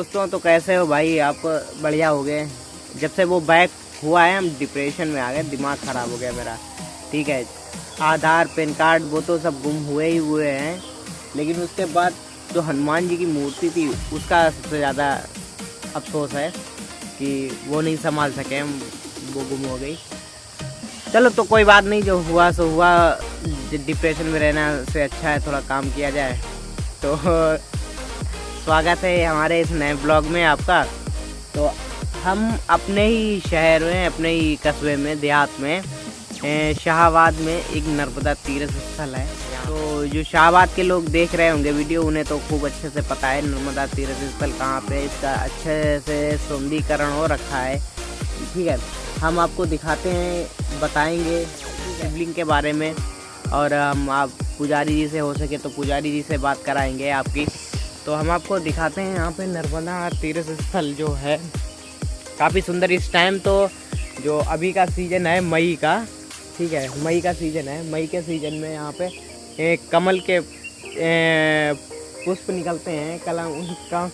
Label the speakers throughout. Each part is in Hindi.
Speaker 1: दोस्तों, तो कैसे हो भाई आप? बढ़िया हो गए? जब से वो बैक हुआ है हम डिप्रेशन में आ गए, दिमाग ख़राब हो गया मेरा। ठीक है, आधार पैन कार्ड वो तो सब गुम हुए ही हुए हैं, लेकिन उसके बाद जो हनुमान जी की मूर्ति थी उसका सबसे ज़्यादा अफसोस है कि वो नहीं संभाल सके हम, वो गुम हो गई। चलो तो कोई बात नहीं, जो हुआ सो हुआ। डिप्रेशन में रहना से अच्छा है थोड़ा काम किया जाए। तो स्वागत है हमारे इस नए ब्लॉग में आपका। तो हम अपने ही शहर में, अपने ही कस्बे में, देहात में, शाहाबाद में एक नर्मदा तीर्थ स्थल है। तो जो शाहाबाद के लोग देख रहे होंगे वीडियो, उन्हें तो खूब अच्छे से पता है नर्मदा तीर्थ स्थल कहाँ पे, इसका अच्छे से सौंदर्यीकरण हो रखा है। ठीक है, हम आपको दिखाते हैं, बताएंगे शिवलिंग के बारे में, और हम आप पुजारी जी से हो सके तो पुजारी जी से बात कराएंगे आपकी। तो हम आपको दिखाते हैं यहाँ पे नर्मदा तीर्थ स्थल जो है काफ़ी सुंदर। इस टाइम तो जो अभी का सीज़न है मई का, ठीक है, मई का सीज़न है। मई के सीज़न में यहाँ पे कमल के पुष्प निकलते हैं,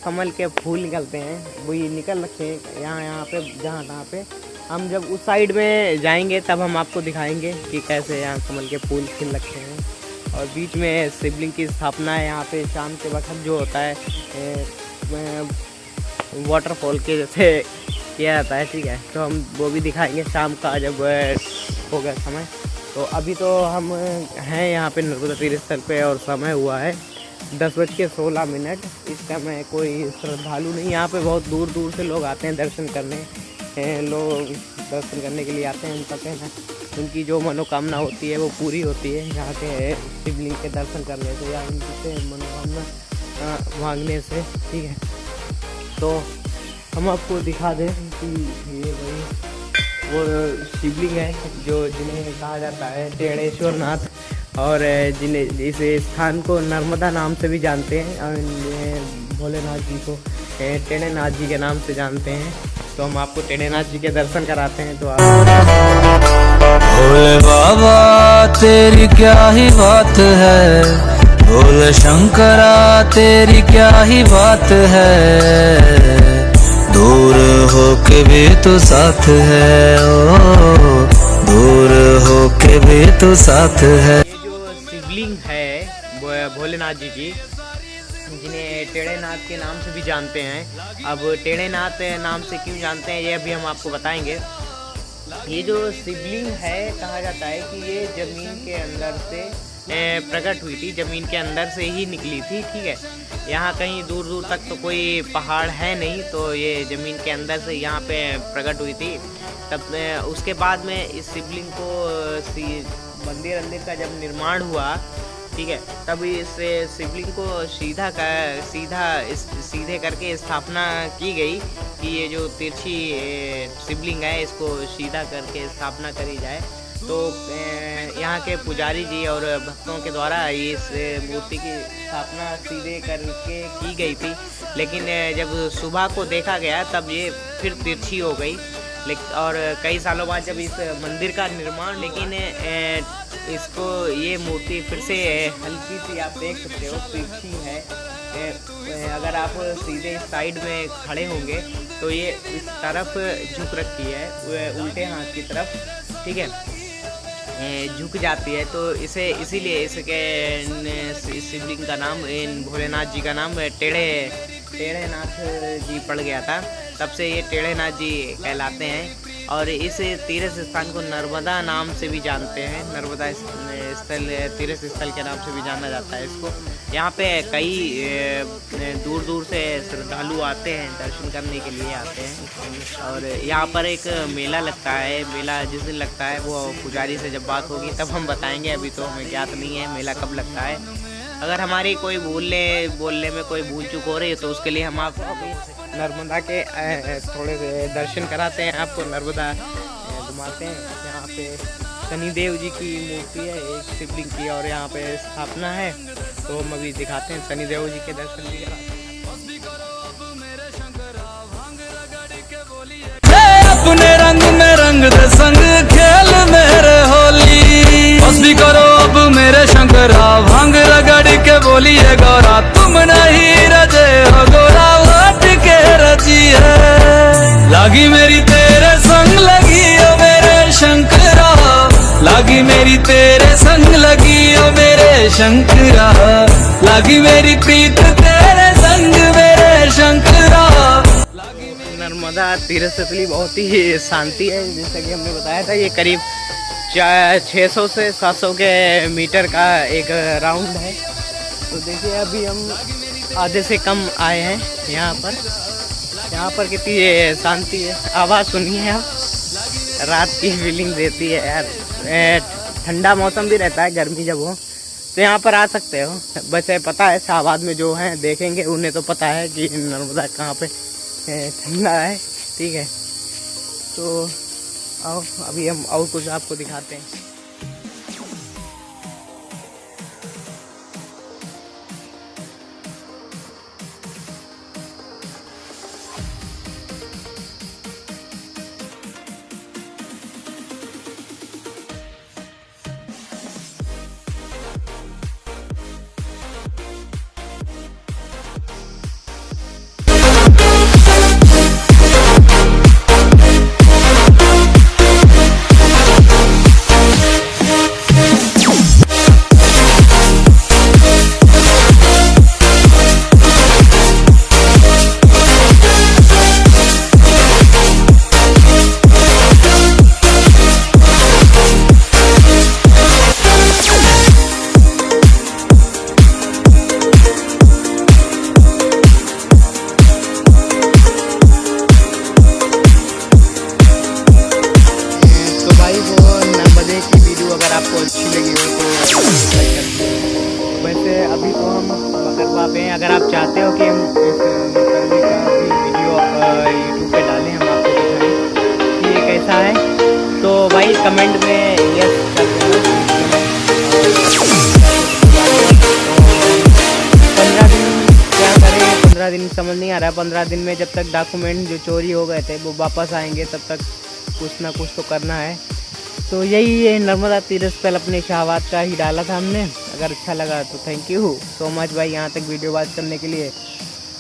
Speaker 1: कमल के फूल निकलते हैं, वो ये निकल रखे हैं यहाँ पे, जहाँ पे हम जब उस साइड में जाएंगे तब हम आपको दिखाएंगे कि कैसे यहाँ कमल के फूल खिल रखे हैं। और बीच में शिवलिंग की स्थापना है यहाँ पे। शाम के वक्त जो होता है वाटरफॉल के जैसे किया जाता है। ठीक है, तो हम वो भी दिखाएंगे शाम का जब होगा समय। तो अभी तो हम हैं यहाँ पे नर्मदा तीर्थ स्थल पे और समय हुआ है 10:16। इस समय कोई श्रद्धालु नहीं, यहाँ पे बहुत दूर दूर से लोग आते हैं दर्शन करने। लोग दर्शन करने के लिए आते हैं, उनका कहना उनकी जो मनोकामना होती है वो पूरी होती है यहाँ के शिवलिंग के दर्शन करने से या उनसे मनोकामना मांगने से। ठीक है, तो हम आपको दिखा दें कि ये वही वो शिवलिंग है जो जिन्हें कहा जाता है टेढ़ेश्वर नाथ, और जिन्हें इस स्थान को नर्मदा नाम से भी जानते हैं, और भोलेनाथ जी को टेढ़ेनाथ जी के नाम से जानते हैं। तो हम आपको टेढ़ेनाथ जी के दर्शन कराते हैं। तो आप
Speaker 2: भोले बाबा तेरी क्या ही बात है, भोले शंकरा तेरी क्या ही बात है, दूर हो के भी तो साथ है, ओ दूर हो के भी तो साथ है।
Speaker 1: ये जो शिवलिंग है भोलेनाथ जी की, जिन्हें टेढ़ेनाथ के नाम से भी जानते हैं। अब टेढ़ेनाथ नाम से क्यों जानते हैं ये अभी हम आपको बताएंगे। ये जो शिवलिंग है, कहा जाता है कि ये ज़मीन के अंदर से प्रकट हुई थी, ज़मीन के अंदर से ही निकली थी। ठीक है, यहाँ कहीं दूर दूर तक तो कोई पहाड़ है नहीं, तो ये ज़मीन के अंदर से यहाँ पे प्रकट हुई थी। तब उसके बाद में इस शिवलिंग को मंदिर का जब निर्माण हुआ, ठीक है, तब इस शिवलिंग को सीधे करके स्थापना की गई कि ये जो तिरछी शिवलिंग है इसको सीधा करके स्थापना करी जाए। तो यहाँ के पुजारी जी और भक्तों के द्वारा इस मूर्ति की स्थापना सीधे करके की गई थी, लेकिन जब सुबह को देखा गया तब ये फिर तिरछी हो गई। और कई सालों बाद जब इस मंदिर का निर्माण, लेकिन इसको ये मूर्ति फिर से हल्की सी, आप देख सकते हो, तिरछी है। अगर आप सीधे साइड में खड़े होंगे तो ये इस तरफ झुक रखी है, उल्टे हाथ की तरफ। ठीक है, झुक जाती है। तो इसे इसीलिए इसके शिवलिंग का नाम, भोलेनाथ जी का नाम टेढ़ेनाथ जी पड़ गया था। तब से ये टेढ़ेनाथ जी कहलाते हैं। और इस तीर्थ स्थान को नर्मदा नाम से भी जानते हैं, नर्मदा स्थल, तीर्थ स्थल के नाम से भी जाना जाता है इसको। यहाँ पे कई दूर दूर से श्रद्धालु आते हैं, दर्शन करने के लिए आते हैं। और यहाँ पर एक मेला लगता है, मेला जिस दिन लगता है वो पुजारी से जब बात होगी तब हम बताएंगे, अभी तो हमें ज्ञात नहीं है मेला कब लगता है। अगर हमारी कोई बोलने में कोई भूल चूक हो रही है तो उसके लिए हम आपको नर्मदा के थोड़े दर्शन कराते हैं, आपको नर्मदा घुमाते हैं। यहाँ पे शनिदेव जी की मूर्ति है एक शिवलिंग की, और यहाँ पे स्थापना है, तो हम अभी दिखाते हैं, शनिदेव जी के दर्शन भी कराते हैं।
Speaker 2: अपने रंग में रंग दे संग खेल मेरे होली, बस भी करो अब मेरे शंकरा, भांग रगड़ के बोलिए गौरा, तुम नहीं रजे हो गोरा, लौट के लागी मेरी तेरे संग लगी ओ मेरे शंकरा, लागी मेरी तेरे संग लगी ओ मेरे शंकरा, लागी मेरी प्रीत तेरे संग मेरे शंकरा।
Speaker 1: नर्मदा तीर्थ स्थली बहुत ही शांति है, जैसा कि हमने बताया था। ये करीब 600 से 700 के मीटर का एक राउंड है। तो देखिए अभी हम आधे से कम आए हैं यहाँ पर कितनी शांति है। आवाज़ सुनिए आप, रात की फीलिंग देती है यार। ठंडा मौसम भी रहता है गर्मी जब हो तो यहाँ पर आ सकते हो। वैसे पता है शाहबाद में जो हैं देखेंगे उन्हें तो पता है कि नर्मदा कहाँ पे ठंडा है, ठीक है। तो आओ अभी हम और कुछ आपको दिखाते हैं। आपको अच्छी लगी हो तो वैसे अभी तो हम मकरवा पे हैं। अगर आप चाहते हो कि हम इस मकरवे का भी वीडियो यूट्यूब पे डालें, हम आपको दिखाएं कि ये कैसा है, तो भाई कमेंट में यस कर देना। 15 दिन क्या करें, 15 दिन समझ नहीं आ रहा है। 15 दिन में जब तक डॉक्यूमेंट जो चोरी हो गए थे वो वापस आएंगे तब तक कुछ ना कुछ तो करना है। तो यही है नर्मदा तीर्थ स्थल अपने शाहबाद का ही डाला था हमने। अगर अच्छा लगा तो थैंक यू सो मच भाई यहाँ तक वीडियो बात करने के लिए।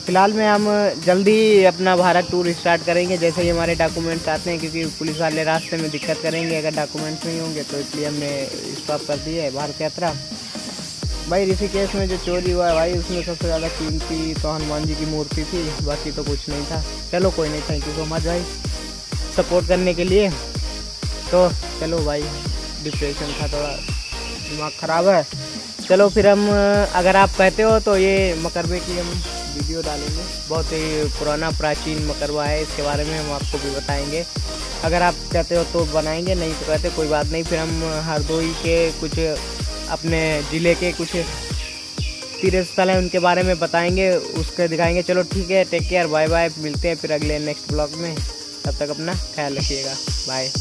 Speaker 1: फ़िलहाल में हम जल्दी अपना भारत टूर स्टार्ट करेंगे जैसे ही हमारे डॉक्यूमेंट्स आते हैं, क्योंकि पुलिस वाले रास्ते में दिक्कत करेंगे अगर डॉक्यूमेंट्स नहीं होंगे, तो इसलिए हमने स्टॉप कर दिया है भारत यात्रा। भाई ऋषिकेश में जो चोरी हुआ है भाई, उसमें सबसे ज़्यादा कीमती तो हनुमान जी की मूर्ति थी, बाकी तो कुछ नहीं था। चलो कोई नहीं, थैंक यू सो मच भाई सपोर्ट करने के लिए। तो चलो भाई, डिप्रेशन था, थोड़ा दिमाग ख़राब है। चलो फिर हम, अगर आप कहते हो तो ये मकरवे की हम वीडियो डालेंगे। बहुत ही पुराना प्राचीन मकरवा है, इसके बारे में हम आपको भी बताएंगे। अगर आप कहते हो तो बनाएंगे, नहीं तो कहते कोई बात नहीं। फिर हम हरदोई के कुछ अपने ज़िले के कुछ तीर्थ स्थल हैं उनके बारे में बताएंगे, उसके दिखाएंगे। चलो ठीक है, टेक केयर, बाय बाय। मिलते हैं फिर अगले नेक्स्ट ब्लॉग में, तब तक अपना ख्याल रखिएगा, बाय।